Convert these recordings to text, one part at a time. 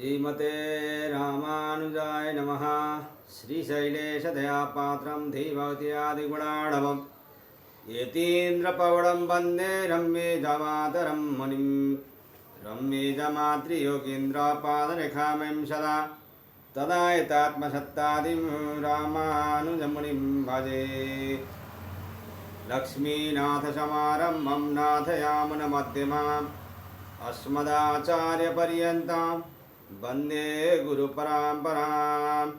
श्रीमते रामानुजाय नमः। श्रीशैलेशदयापात्रं धीभक्त्यादिगुणार्णवम् यतीन्द्रपवनं वन्दे रम्येजमातरं मुनिं रम्येजमातृयोगीन्द्रपादरेखामयं सदा तदायतात्मसत्तादिं रामानुजमुनिं भजे। लक्ष्मीनाथसमारम्भं नाथयामुनमध्यमाम् अस्मदाचार्यपर्यन्तां वन्दे गुरुपरम्पराम्।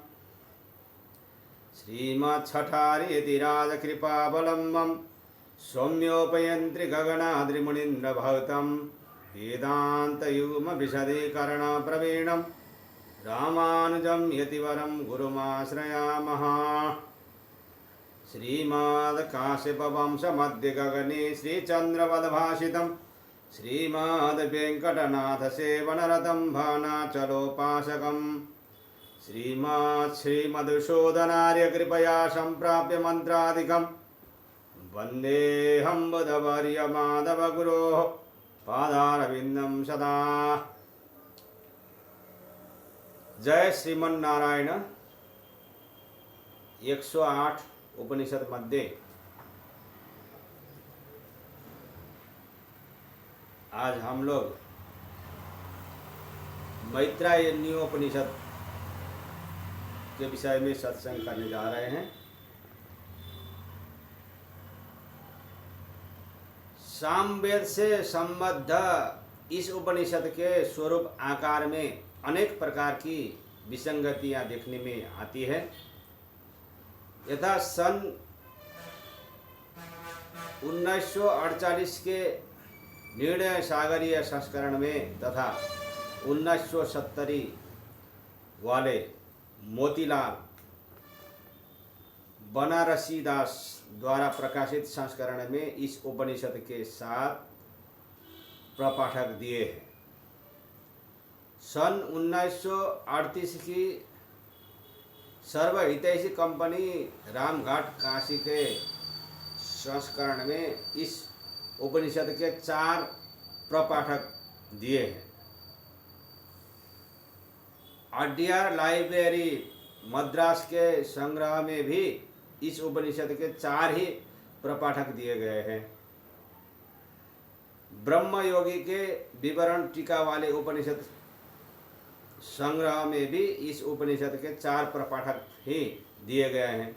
श्रीमच्छठारियतिराजकृपावलम्बं सौम्योपयन्त्रि गगनाद्रिमुनीन्द्रभक्तं वेदान्तयुग्मविशदीकरणप्रवीणं रामानुजं यतिवरं गुरुमाश्रयामः। श्रीमद्काश्यपवंशमध्यगगने श्रीचन्द्रवद्भाषितं श्रीमद्वेङ्कटनाथसेवनरतं भानाचलोपासकं श्रीमधुसूदनार्यकृपया सम्प्राप्य मन्त्रादिकं वन्देऽहं बुधवर्यमाधवगुरोः पादारविन्दं सदा। जय श्रीमन्नारायण। 108 उपनिषद मध्ये आज हम लोग मैत्रायणीयोपनिषद के विषय में सत्संग करने जा रहे हैं। सामवेद से संबद्ध इस उपनिषद के स्वरूप आकार में अनेक प्रकार की विसंगतियां देखने में आती है। यथा सन 1948 के निर्णय सागरीय संस्करण में तथा 1970 वाले मोतीलाल बनारसी दास द्वारा प्रकाशित संस्करण में इस उपनिषद के 7 प्रपाठक दिए हैं। सन 1938 की सर्वहितैषी कंपनी रामघाट काशी के संस्करण में इस उपनिषद के 4 प्रपाठक दिए हैं। अड्यार लाइब्रेरी मद्रास के संग्रह में भी इस उपनिषद के 4 ही प्रपाठक दिए गए हैं। ब्रह्मयोगी के विवरण टीका वाले उपनिषद संग्रह में भी इस उपनिषद के 4 प्रपाठक ही दिए गए हैं।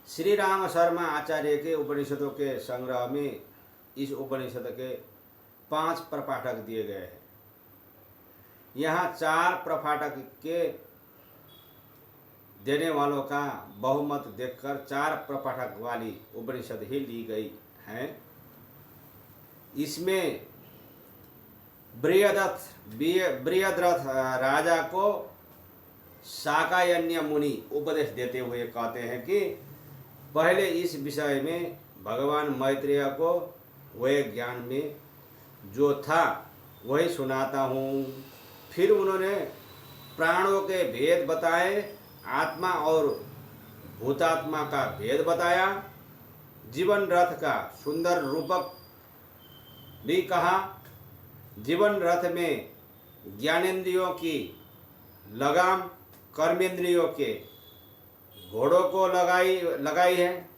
श्री राम शर्मा आचार्य के उपनिषदों के संग्रह में इस उपनिषद के 5 प्रपाठक दिए गए हैं। यहाँ 4 प्रपाठक के देने वालों का बहुमत देखकर 4 प्रपाठक वाली उपनिषद ही ली गई है। इसमें बृहद्रथ राजा को शाकायन्य मुनि उपदेश देते हुए कहते हैं कि पहले इस विषय में भगवान मैत्रेय को वह ज्ञान में जो था वही सुनाता हूँ। फिर उन्होंने प्राणों के भेद बताए, आत्मा और भूतात्मा का भेद बताया, जीवन रथ का सुंदर रूपक भी कहा। जीवन रथ में ज्ञानेंद्रियों की लगाम कर्मेंद्रियों के घोड़ों को लगाई है।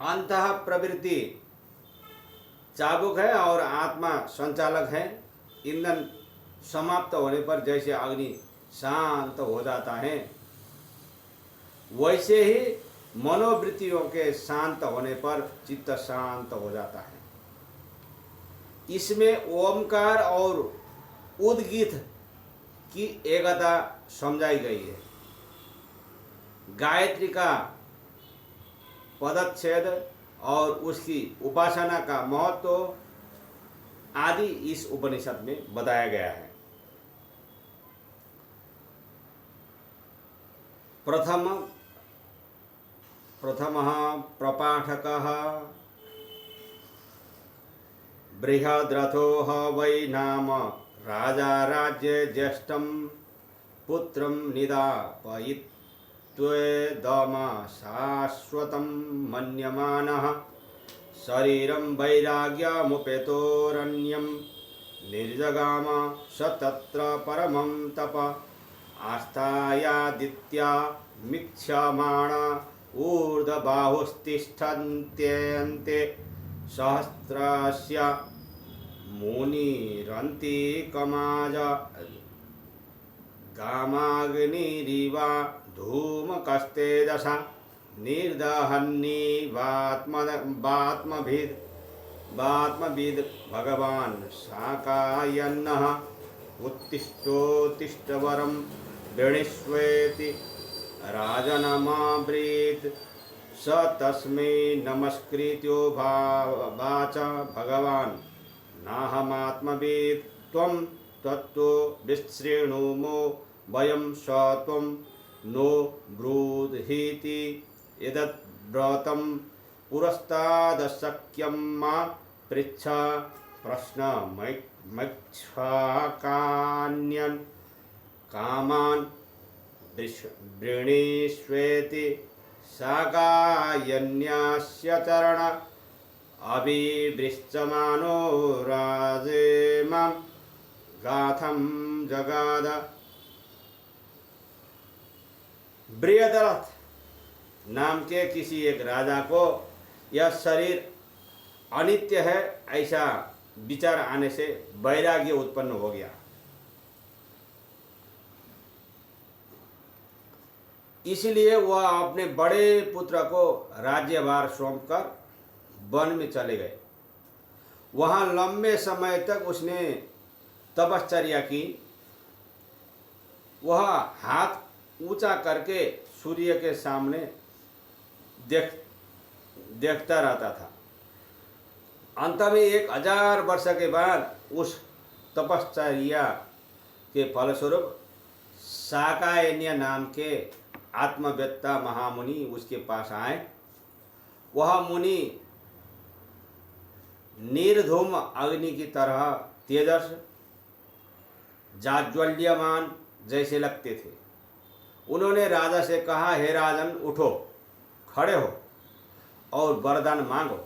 अंतः प्रवृत्ति चाबुक है और आत्मा संचालक है। ईंधन समाप्त होने पर जैसे अग्नि शांत हो जाता है, वैसे ही मनोवृत्तियों के शांत होने पर चित्त शांत हो जाता है। इसमें ओमकार और उद्गीत की एकता समझाई गई है। गायत्री का पदच्छेद और उसकी उपासना का महत्व आदि इस उपनिषद में बताया गया है। प्रथमः प्रपाठकः बृहद्रथो वै नाम राजा राज्ये ज्येष्ठं पुत्रं निदापयित्वेदमा शाश्वतं मन्यमानः शरीरं वैराग्यमुपेतोरन्यं निर्जगाम स तत्र परमं तप आस्थायादित्या मिक्षमाण ऊर्ध्वबाहुस्तिष्ठन्त्यन्ते सहस्रस्य मुनिरन्तिकमाज गामाग्निरिवा धूमकस्तेजसा निर्दहन्निवात्मभिद भगवान् शाकायन्नः उत्तिष्ठोत्तिष्ठवरं वृणीष्वेति राजनमब्रीत् स तस्मै नमस्कृत्यो वाच भगवान् नाहमात्मवित् त्वं तत्त्वो विशृणुमो वयं स त्वं नो ब्रूहीति एतत् व्रतं पुरस्तादशक्यं मा पृच्छ प्रश्नमैच्छकान्यन् कामान् वृणीष्वेति शाकायन्यस्य चरण अभिवृश्चमानो राजेमां गाथं जगाद। बृहद्रथ नाम के किसी एक राजा को यह शरीर अनित्य है ऐसा विचार आने से वैराग्य उत्पन्न हो गया। इसलिए वह अपने बड़े पुत्र को राज्यभार सौंपकर वन में चले गए। वहाँ लंबे समय तक उसने तपश्चर्या की। वह हाथ ऊंचा करके सूर्य के सामने देखता रहता था। अंत में 1000 वर्ष के बाद उस तपश्चर्या के फलस्वरूप शाकायन्य नाम के आत्मवेत्ता महामुनि उसके पास आए। वह मुनि निर्धूम अग्नि की तरह तेजस जाज्वल्यमान जैसे लगते थे। उन्होंने राजा से कहा, हे राजन, उठो, खड़े हो और वरदान मांगो।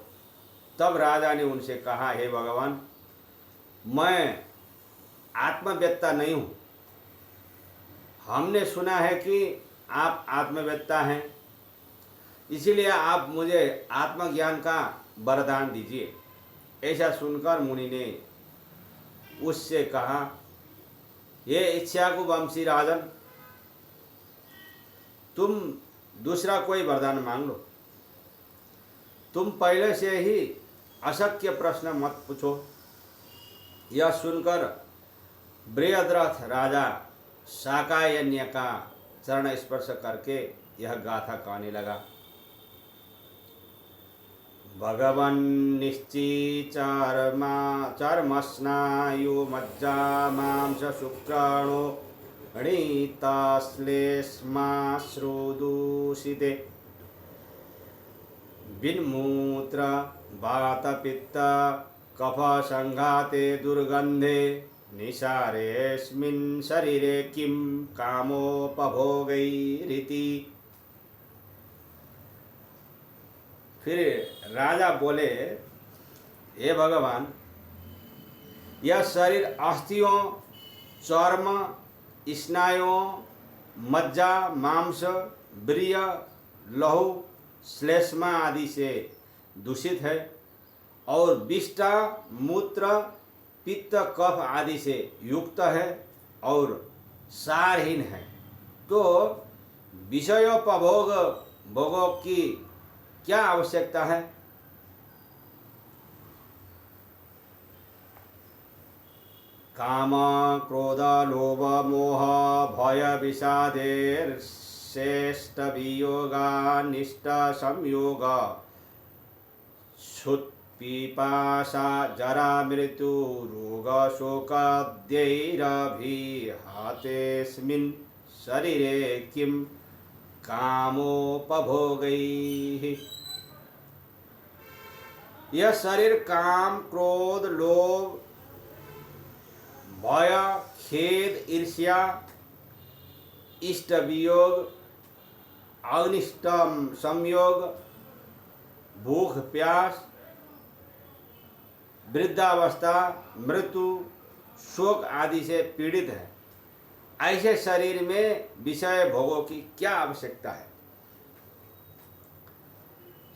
तब राजा ने उनसे कहा, हे भगवान, मैं आत्मवेत्ता नहीं हूँ। हमने सुना है कि आप आत्मवेत्ता हैं, इसीलिए आप मुझे आत्मज्ञान का वरदान दीजिए। ऐसा सुनकर मुनि ने उससे कहा, हे इक्ष्वाकु वंशी राजन, तुम दूसरा कोई वरदान मांग लो। तुम पहले से ही अशक्य प्रश्न मत पूछो। यह सुनकर बृहद्रथ राजा शाकायन्य का चरण स्पर्श करके यह गाथा कहने लगा। भगवन् चर्मस्नायु मज्जा मांस शुक्राणु णिताश्लेष्माश्रुदूषिते विन्मूत्र वातपित्त कफ संघाते दुर्गंधे निसारेऽस्मिन् शरीरे किं कामोपभोगैरिति। फिर राजा बोले, हे भगवान, यह शरीर अस्थियों, चर्म, स्नायुओं, मज्जा, मांस, वीर्य, लहू, श्लेष्मा आदि से दूषित है और विष्ठा, मूत्र, पित्त, कफ आदि से युक्त है और सारहीन है। तो विषयोपभोग भोगों की क्या आवश्यकता है? काम, क्रोध, लोभ, मोह, भय, विषादेश्रेष्ठ वियोगा, निष्ठ संयोग, क्षुत्, पिपासा, जरा, मृत्यु, रोग, शोकाद्यैरभिहातेऽस्मिन् शरीरे किं कामोपभोगैः। यह शरीर काम, क्रोध, लोभ, भय, खेद, ईर्ष्या, इष्ट वियोग, अनिष्ट संयोग, भूख प्यास, वृद्धावस्था, मृत्यु, शोक आदि से पीड़ित है, ऐसे शरीर में विषय भोगों की क्या आवश्यकता है।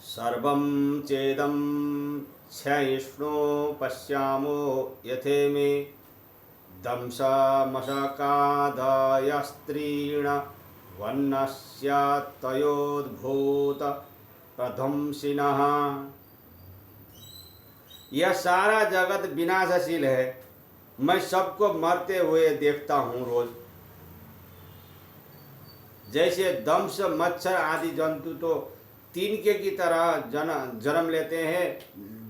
सर्वं चेदं क्षयिष्णु पश्यामो यथेमे दंशमशकादयस्त्रीण वन्नस्यात्तयोद्भूत प्रध्वंसिनः। यह सारा जगत विनाशशील है, मैं सबको मरते हुए देखता हूँ रोज। जैसे दंश मच्छर आदि जंतु तो तिनके की तरह जन्म लेते हैं,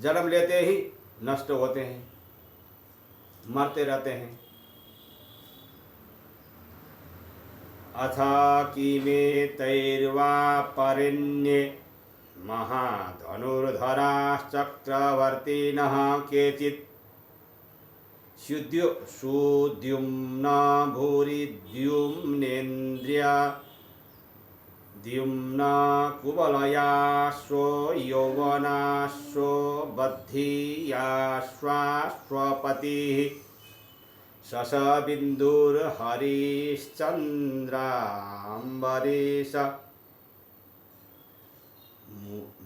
जन्म लेते ही नष्ट होते हैं, मरते रहते हैं। अथा किमे तैर्वा परिण्ये महाधनुर्धराश्चक्रवर्तिनः केचित् सुद्युम्ना भूरिद्युम्नेन्द्रिया द्युम्ना कुवलयाश्वो यौवनाश्वो बद्धियाश्वाश्वपतिः शशबिन्दुर्हरिश्चन्द्राम्बरीश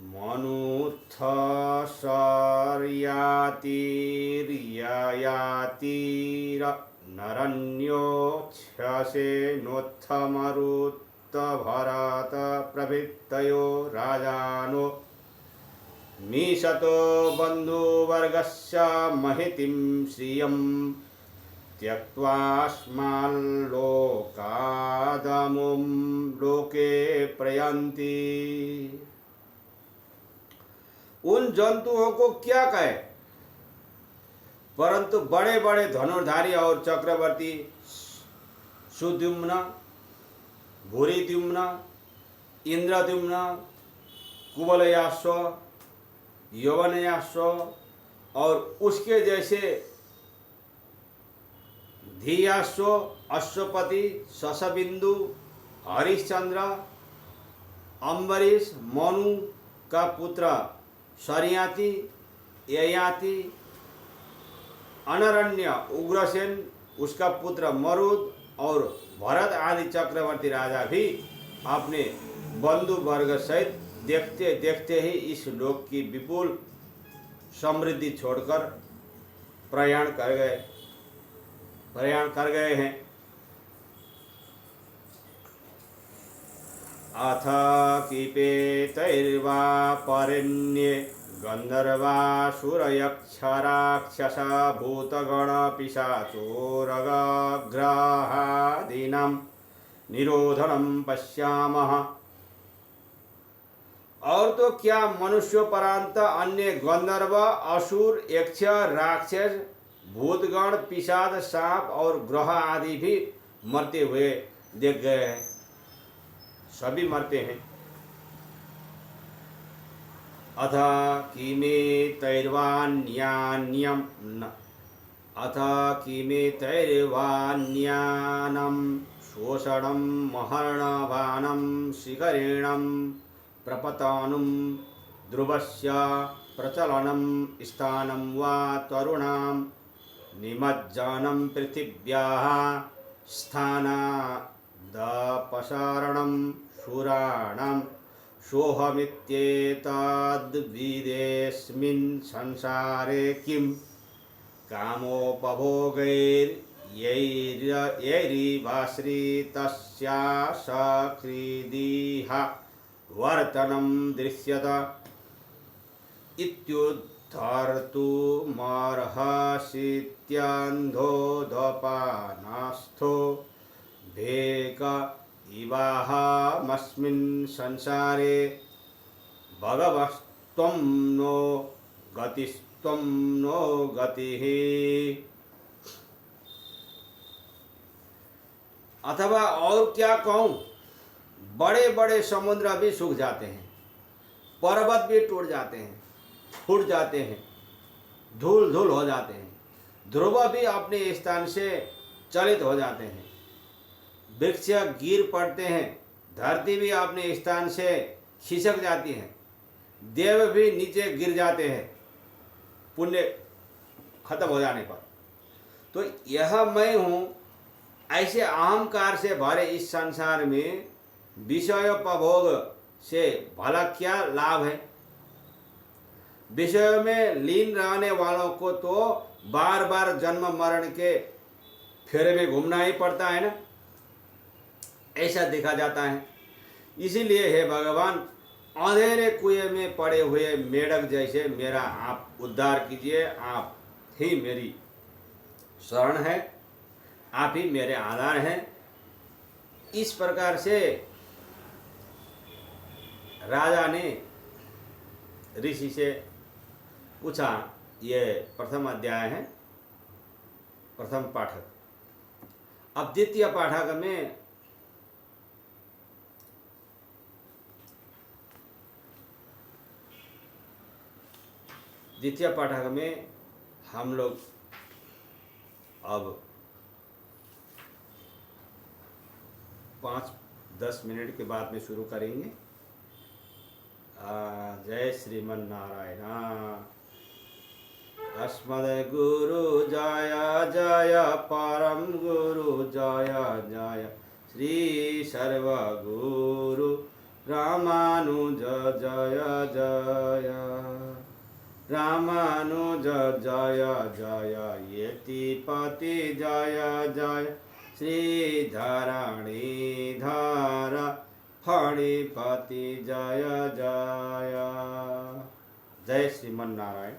मनुत्थशर्यातिर्ययातिरनरण्योच्छसेनोत्थमरुत्तभरत प्रभृतयो राजानो मीशतो बन्धुवर्गस्य महितिं श्रियं त्यक्त्वास्माल्लोकादमुं लोके प्रयन्ति। उन जंतुओं को क्या कहे, परंतु बड़े बड़े धनुर्धारी और चक्रवर्ती सुद्युम्न, भूरिद्युम्न, इंद्रद्युम्न, कुवलयाश्व, यौवनयाश्व और उसके जैसे धीयाश्व, अश्वपति, शशबिंदु, हरिश्चंद्र, अम्बरीश, मनु का पुत्र शर्याति, ययाति, अनरण्य उग्रसेन उसका पुत्र मरुद और भरत आदि चक्रवर्ती राजा भी अपने बंधु वर्ग सहित देखते देखते ही इस लोक की विपुल समृद्धि छोड़कर प्रयाण कर गए हैं। अथ किपेतैर्वा परिण्ये गन्धर्वासुरयक्षराक्षस भूतगणपिशाचोरगग्रहादीनां निरोधनं पश्यामः। और तो क्या मनुष्योपरांत अन्य गंधर्व, असुर, यक्ष, राक्षस, भूतगण, पिशाच, सांप और ग्रह आदि भी मरते हुए देख गए हैं। सभी मरते हैं। अथ किमे तैर्वान्यानं शोषणं महर्णवानं शिखरेणं प्रपतनं ध्रुवस्य प्रचलनं स्थानं वा तरुणां निमज्जनं पृथिव्याः स्थानादपसारणं शूराणां सोऽहमित्येतद्विदेस्मिन् संसारे किं कामोपभोगैर्यैरिवाश्रितस्या सकृदिह वर्तनं दृश्यत इत्युद्धर्तुमर्हसीत्यन्धोदपानस्थो भेक इवाहमस्मिन् संसारे भगवस्त्वं नो गतिस्त्वं नो गतिः। अथवा और क्या कहूँ, बड़े बड़े समुद्र भी सूख जाते हैं, पर्वत भी टूट जाते हैं, फूट जाते हैं, धूल धूल हो जाते हैं, ध्रुव भी अपने स्थान से चलित हो जाते हैं, वृक्ष गिर पड़ते हैं, धरती भी अपने स्थान से खिसक जाती है, देव भी नीचे गिर जाते हैं पुण्य खत्म हो जाने पर। तो यह मैं हूँ, ऐसे अहंकार से भरे इस संसार में विषयोपभोग से भला क्या लाभ है? विषयों में लीन रहने वालों को तो बार बार जन्म मरण के फेरे में घूमना ही पड़ता है ना, ऐसा देखा जाता है। इसीलिए हे भगवान, अंधेरे कुएं में पड़े हुए मेढक जैसे मेरा आप उद्धार कीजिए। आप ही मेरी शरण है, आप ही मेरे आधार हैं। इस प्रकार से राजा ने ऋषि से पूछा। ये प्रथम अध्याय है, प्रथम पाठक। अब द्वितीय पाठक में हम लोग अब 5-10 मिनट के बाद में शुरू करेंगे। जय श्रीमन नारायण। अस्मद् गुरु जय जय, परम गुरु जय जय, श्री सर्व गुरु रामानुज जय जय, रामानुज जय जय, यतिपति जय जय, श्री धरणीधर फणिपति जय जय। जय श्रीमन नारायण।